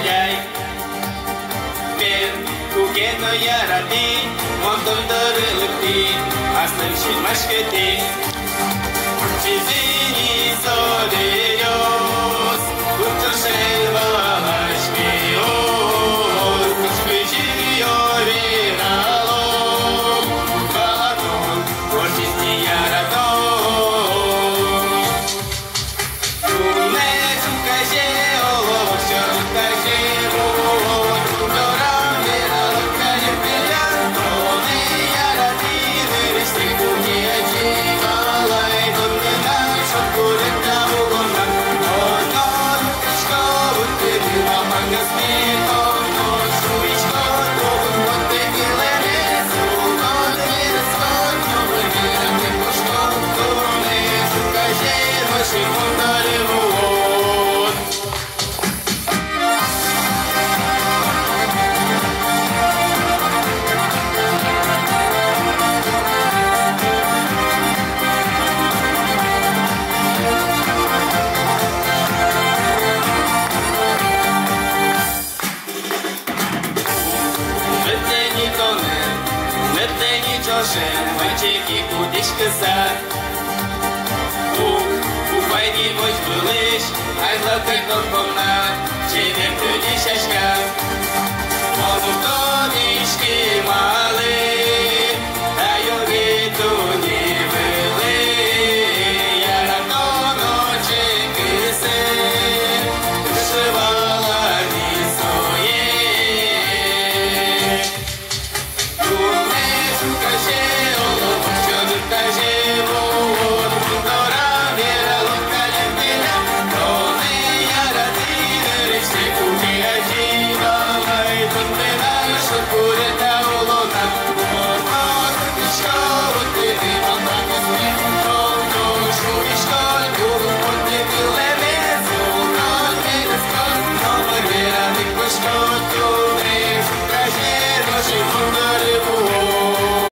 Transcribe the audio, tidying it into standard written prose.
gulai. Men cu geno iarati, monton dărâlti, astăzi și mașcăti. Și zini soderios, cu tușel valașchios, cu șpăjirio viralo, valaton, orice iaraton. Dumnezeu caje oloc, și-o caje oloc, doram viralo, caje pilian, trone iarati, vârste cu ghiaci, valai, domnina, și-o curenta ulona, onor, școvul, târâma, mangăsmito, șuișco, tobul, te ghilerețu, tot virăscot, noblă viră, te pușco, Dumnezeu caje, mă și montare mult. Mătăni Joșen, măcechi cu deșcăsat. Cu baini voi spălăși, ai lăcăi tot pomnat, ce de